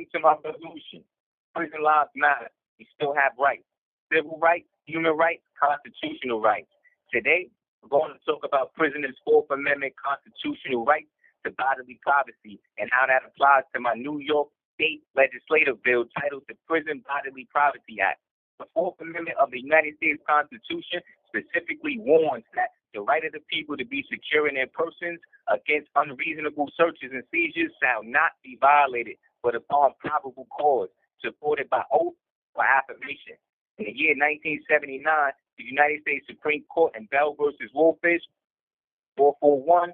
According to my resolution, prison lives matter. We still have rights. Civil rights, human rights, constitutional rights. Today, we're going to talk about prisoners' Fourth Amendment constitutional rights to bodily privacy and how that applies to my New York State legislative bill titled the Prison Bodily Privacy Act. The Fourth Amendment of the United States Constitution specifically warns that the right of the people to be secure in their persons against unreasonable searches and seizures shall not be violated, but upon probable cause, supported by oath or affirmation. In the year 1979, the United States Supreme Court in Bell versus WOLFISH, 441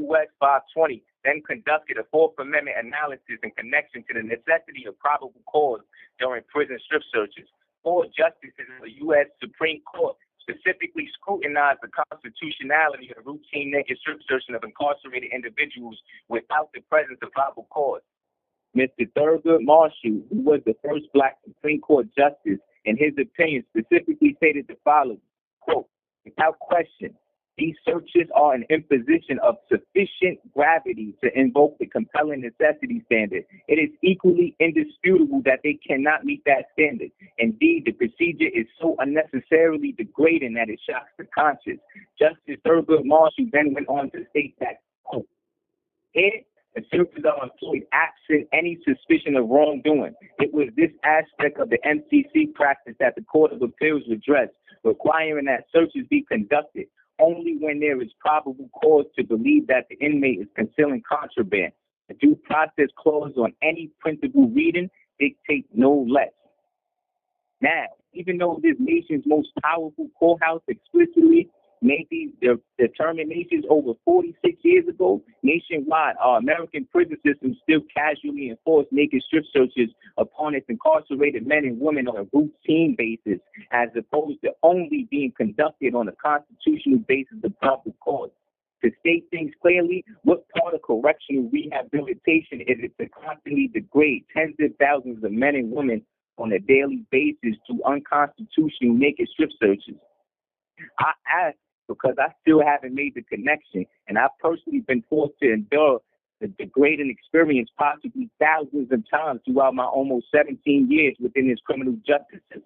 U.S. 520, then conducted a Fourth Amendment analysis in connection to the necessity of probable cause during prison strip searches. Four justices of the U.S. Supreme Court specifically scrutinized the constitutionality of routine naked strip searching of incarcerated individuals without the presence of probable cause. Mr. Thurgood Marshall, who was the first black Supreme Court justice, in his opinion specifically stated the following, quote, without question, these searches are an imposition of sufficient gravity to invoke the compelling necessity standard. It is equally indisputable that they cannot meet that standard. Indeed, the procedure is so unnecessarily degrading that it shocks the conscience. Justice Thurgood Marshall then went on to state that, quote, here, the searches are employed absent any suspicion of wrongdoing. It was this aspect of the MCC practice that the Court of Appeals addressed, requiring that searches be conducted only when there is probable cause to believe that the inmate is concealing contraband. The due process clause on any principal reading dictates no less. Now, even though this nation's most powerful courthouse explicitly made these determinations over 46 years ago, nationwide, our American prison system still casually enforced naked strip searches upon its incarcerated men and women on a routine basis, as opposed to only being conducted on a constitutional basis of probable cause. To state things clearly, what part of correctional rehabilitation is it to constantly degrade tens of thousands of men and women on a daily basis to unconstitutional naked strip searches? I ask because I still haven't made the connection, and I've personally been forced to endure the degrading experience possibly thousands of times throughout my almost 17 years within this criminal justice system.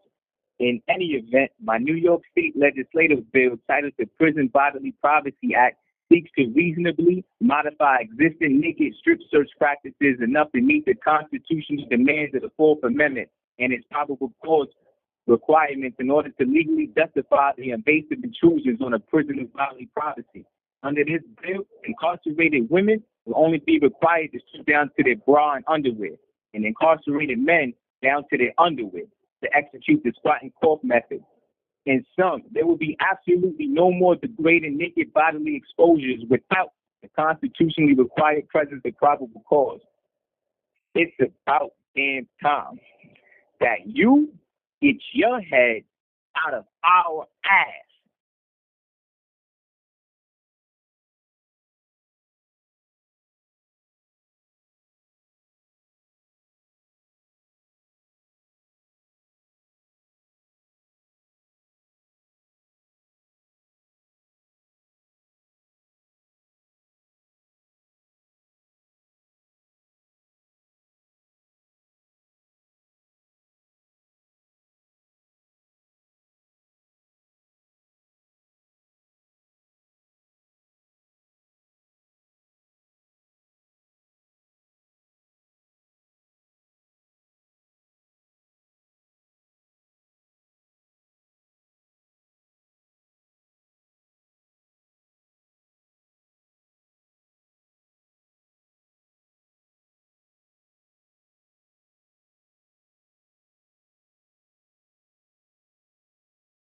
In any event, my New York State legislative bill titled the Prison Bodily Privacy Act seeks to reasonably modify existing naked strip search practices enough to meet the constitutional demands of the Fourth Amendment and its probable cause requirements in order to legally justify the invasive intrusions on a prisoner's bodily privacy. Under this bill, incarcerated women will only be required to strip down to their bra and underwear, and incarcerated men down to their underwear to execute the squat and cough method. In sum, there will be absolutely no more degrading naked bodily exposures without the constitutionally required presence of probable cause. It's about damn time that you get your head out of our ass.